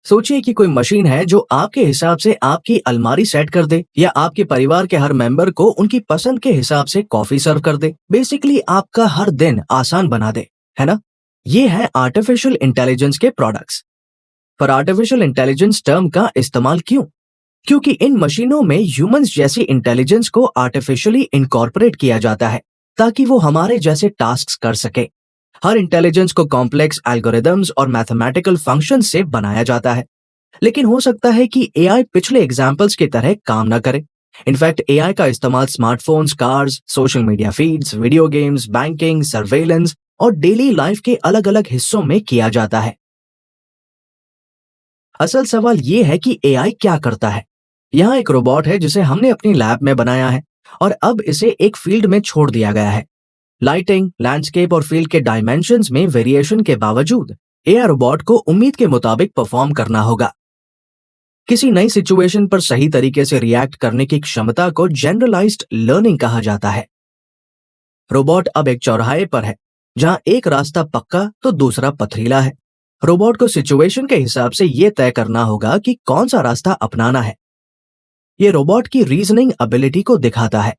सोचिए कि कोई मशीन है जो आपके हिसाब से आपकी अलमारी सेट कर दे या आपके परिवार के हर मेंबर को उनकी पसंद के हिसाब से कॉफी सर्व कर दे। बेसिकली आपका हर दिन आसान बना दे, है ना? ये है आर्टिफिशियल इंटेलिजेंस के प्रोडक्ट्स। पर आर्टिफिशियल इंटेलिजेंस टर्म का इस्तेमाल क्यों? क्योंकि इन मशीनों में ह्यूमंस जैसी इंटेलिजेंस को आर्टिफिशियली इनकॉर्पोरेट किया जाता है ताकि वो हमारे जैसे टास्क कर सके। हर इंटेलिजेंस को कॉम्प्लेक्स एल्गोरिदम्स और मैथमेटिकल फंक्शन से बनाया जाता है। लेकिन हो सकता है कि एआई पिछले एग्जाम्पल्स की तरह काम ना करे। इनफैक्ट एआई का इस्तेमाल smartphones, cars, social media feeds, video games, banking, surveillance और डेली लाइफ के अलग अलग हिस्सों में किया जाता है। असल सवाल ये है कि एआई क्या करता है। यहाँ एक रोबोट है जिसे हमने अपनी लैब में बनाया है और अब इसे एक फील्ड में छोड़ दिया गया है। लाइटिंग, लैंडस्केप और फील्ड के डायमेंशंस में वेरिएशन के बावजूद एआई रोबोट को उम्मीद के मुताबिक परफॉर्म करना होगा। किसी नई सिचुएशन पर सही तरीके से रिएक्ट करने की क्षमता को जनरलाइज्ड लर्निंग कहा जाता है। रोबोट अब एक चौराहे पर है जहां एक रास्ता पक्का तो दूसरा पथरीला है। रोबोट को सिचुएशन के हिसाब से यह तय करना होगा कि कौन सा रास्ता अपनाना है। ये रोबोट की रीजनिंग एबिलिटी को दिखाता है।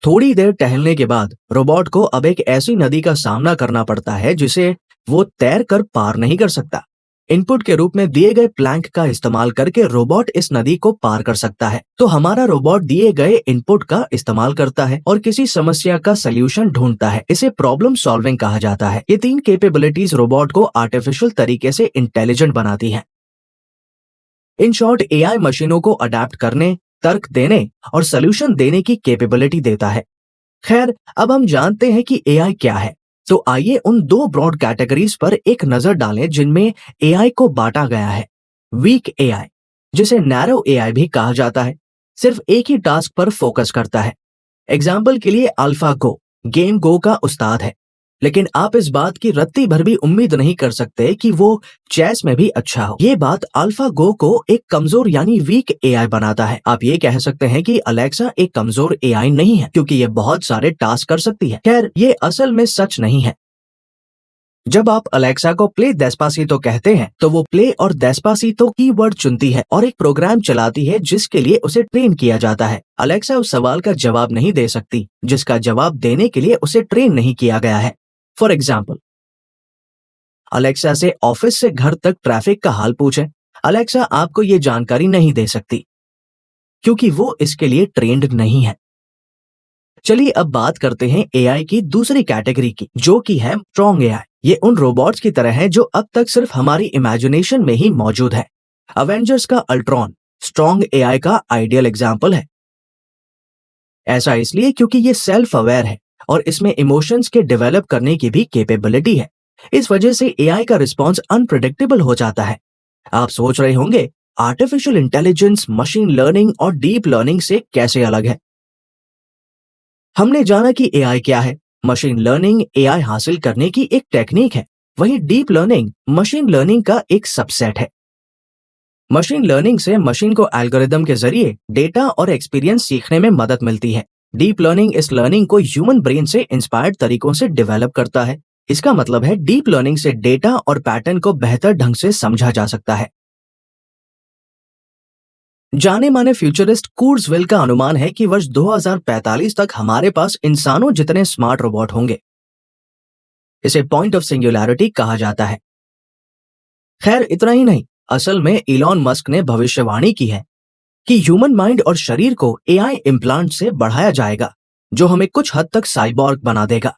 थोड़ी देर टहलने के बाद रोबोट को अब एक ऐसी नदी का सामना करना पड़ता है जिसे वो तैर कर पार नहीं कर सकता। इनपुट के रूप में दिए गए प्लैंक का इस्तेमाल करके रोबोट इस नदी को पार कर सकता है। तो हमारा रोबोट दिए गए इनपुट का इस्तेमाल करता है और किसी समस्या का सल्यूशन ढूंढता है। इसे प्रॉब्लम सॉल्विंग कहा जाता है। ये तीन कैपेबिलिटीज रोबोट को आर्टिफिशियल तरीके से इंटेलिजेंट बनाती हैं। इन शॉर्ट, एआई मशीनों को अडेप्ट करने, तर्क देने और सॉल्यूशन देने की कैपेबिलिटी देता है। खैर, अब हम जानते हैं कि एआई क्या है, तो आइए उन दो ब्रॉड कैटेगरीज पर एक नजर डालें जिनमें एआई को बांटा गया है। वीक एआई, जिसे नैरो एआई भी कहा जाता है, सिर्फ एक ही टास्क पर फोकस करता है। एग्जाम्पल के लिए अल्फा गो गेम गो का उस्ताद है, लेकिन आप इस बात की रत्ती भर भी उम्मीद नहीं कर सकते कि वो चेस में भी अच्छा हो। ये बात अल्फा गो को एक कमजोर यानी वीक एआई बनाता है। आप ये कह सकते हैं कि अलेक्सा एक कमजोर एआई नहीं है क्योंकि ये बहुत सारे टास्क कर सकती है। खैर, ये असल में सच नहीं है। जब आप अलेक्सा को प्ले डेस्पासीतो कहते हैं तो वो प्ले और डेस्पासीतो कीवर्ड चुनती है और एक प्रोग्राम चलाती है जिसके लिए उसे ट्रेन किया जाता है। अलेक्सा उस सवाल का जवाब नहीं दे सकती जिसका जवाब देने के लिए उसे ट्रेन नहीं किया गया है। फॉर एग्जाम्पल, अलेक्सा से ऑफिस से घर तक ट्रैफिक का हाल पूछें। अलेक्सा आपको ये जानकारी नहीं दे सकती क्योंकि वो इसके लिए ट्रेंड नहीं है। चलिए अब बात करते हैं एआई की दूसरी कैटेगरी की, जो कि है स्ट्रॉन्ग एआई। ये उन रोबोट्स की तरह है जो अब तक सिर्फ हमारी इमेजिनेशन में ही मौजूद है। अवेंजर्स का अल्ट्रॉन स्ट्रॉन्ग एआई का आइडियल एग्जाम्पल है। ऐसा इसलिए क्योंकि ये सेल्फ अवेयर है और इसमें इमोशंस के डेवलप करने की भी कैपेबिलिटी है। इस वजह से एआई का रिस्पॉन्स अनप्रेडिक्टेबल हो जाता है। आप सोच रहे होंगे, आर्टिफिशियल इंटेलिजेंस मशीन लर्निंग और डीप लर्निंग से कैसे अलग है? हमने जाना कि एआई क्या है। मशीन लर्निंग एआई हासिल करने की एक टेक्निक है, वहीं डीप लर्निंग मशीन लर्निंग का एक सबसेट है। मशीन लर्निंग से मशीन को एल्गोरिदम के जरिए डेटा और एक्सपीरियंस सीखने में मदद मिलती है। डीप लर्निंग इस लर्निंग को ह्यूमन ब्रेन से इंस्पायर्ड तरीकों से डेवलप करता है। इसका मतलब है डीप लर्निंग से डेटा और पैटर्न को बेहतर ढंग से समझा जा सकता है। जाने माने फ्यूचरिस्ट कुर्ज़वेल का अनुमान है कि वर्ष 2045 तक हमारे पास इंसानों जितने स्मार्ट रोबोट होंगे। इसे पॉइंट ऑफ सिंगुलैरिटी कहा जाता है। खैर, इतना ही नहीं, असल में इलॉन मस्क ने भविष्यवाणी की है कि ह्यूमन माइंड और शरीर को एआई इम्प्लांट से बढ़ाया जाएगा, जो हमें कुछ हद तक साइबॉर्ग बना देगा।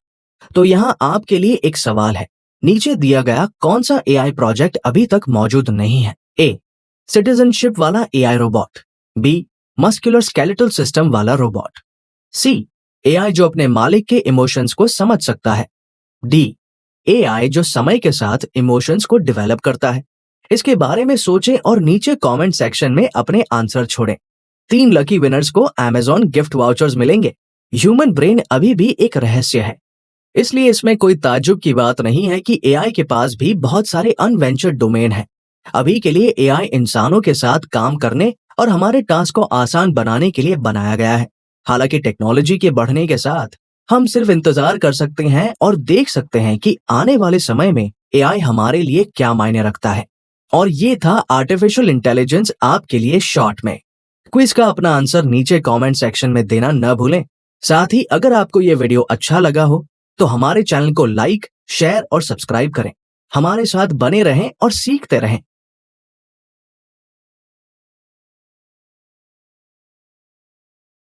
तो यहाँ आपके लिए एक सवाल है, नीचे दिया गया कौन सा एआई प्रोजेक्ट अभी तक मौजूद नहीं है? ए, सिटीजनशिप वाला AI robot. B, muscular skeletal system वाला रोबोट। सी, एआई जो अपने मालिक के इमोशंस को समझ सकता है। डी, एआई जो समय के साथ इमोशंस को डेवलप करता है। इसके बारे में सोचें और नीचे कमेंट सेक्शन में अपने आंसर छोड़ें। 3 लकी विनर्स को Amazon गिफ्ट वाउचर्स मिलेंगे। ह्यूमन ब्रेन अभी भी एक रहस्य है, इसलिए इसमें कोई ताज्जुब की बात नहीं है कि एआई के पास भी बहुत सारे अनवेंचर्ड डोमेन हैं। अभी के लिए एआई इंसानों के साथ काम करने और हमारे टास्क को आसान बनाने के लिए बनाया गया है। हालांकि टेक्नोलॉजी के बढ़ने के साथ हम सिर्फ इंतजार कर सकते हैं और देख सकते हैं कि आने वाले समय में एआई हमारे लिए क्या मायने रखता है। और ये था आर्टिफिशियल इंटेलिजेंस आपके लिए शॉर्ट में। क्विज का अपना आंसर नीचे कमेंट सेक्शन में देना न भूलें। साथ ही अगर आपको ये वीडियो अच्छा लगा हो तो हमारे चैनल को लाइक, शेयर और सब्सक्राइब करें। हमारे साथ बने रहें और सीखते रहें।